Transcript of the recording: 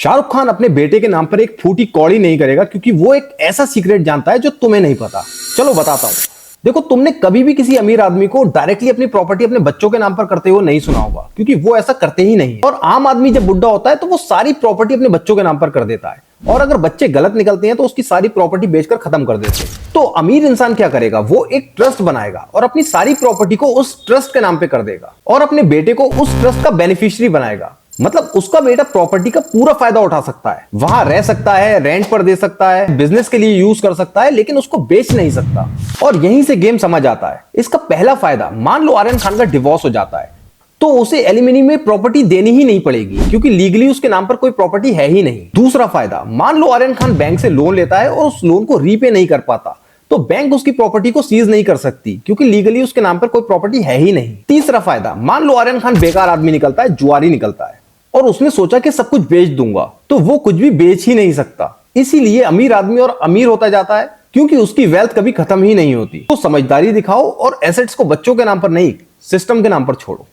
शाहरुख खान अपने बेटे के नाम पर एक फूटी कौड़ी नहीं करेगा क्योंकि वो एक ऐसा सीक्रेट जानता है जो तुम्हें नहीं पता। चलो बताता हूं। देखो, तुमने कभी भी किसी अमीर आदमी को डायरेक्टली अपनी प्रॉपर्टी अपने बच्चों के नाम पर करते हुए नहीं सुना होगा, क्योंकि वो ऐसा करते ही नहीं है। और आम आदमी जब बुढ़ा होता है तो वो सारी प्रॉपर्टी अपने बच्चों के नाम पर कर देता है, और अगर बच्चे गलत निकलते हैं तो उसकी सारी प्रॉपर्टी बेचकर खत्म कर देते हैं। तो अमीर इंसान क्या करेगा, वो एक ट्रस्ट बनाएगा और अपनी सारी प्रॉपर्टी को उस ट्रस्ट के नाम पे कर देगा और अपने बेटे को उस ट्रस्ट का बेनिफिशियरी बनाएगा। मतलब उसका बेटा प्रॉपर्टी का पूरा फायदा उठा सकता है, वहां रह सकता है, रेंट पर दे सकता है, बिजनेस के लिए यूज कर सकता है, लेकिन उसको बेच नहीं सकता। और यहीं से गेम समझ आता है। इसका पहला फायदा, मान लो आर्यन खान का डिवोर्स हो जाता है तो उसे एलिमनी में प्रॉपर्टी देनी ही नहीं पड़ेगी, क्योंकि लीगली उसके नाम पर कोई प्रॉपर्टी है ही नहीं। दूसरा फायदा, मान लो आर्यन खान बैंक से लोन लेता है और उस लोन को रीपे नहीं कर पाता, तो बैंक उसकी प्रॉपर्टी को सीज नहीं कर सकती, क्योंकि लीगली उसके नाम पर कोई प्रॉपर्टी है ही नहीं। तीसरा फायदा, मान लो आर्यन खान बेकार आदमी निकलता है, जुआरी निकलता है, और उसने सोचा कि सब कुछ बेच दूंगा, तो वो कुछ भी बेच ही नहीं सकता। इसीलिए अमीर आदमी और अमीर होता जाता है, क्योंकि उसकी वेल्थ कभी खत्म ही नहीं होती। तो समझदारी दिखाओ और एसेट्स को बच्चों के नाम पर नहीं, सिस्टम के नाम पर छोड़ो।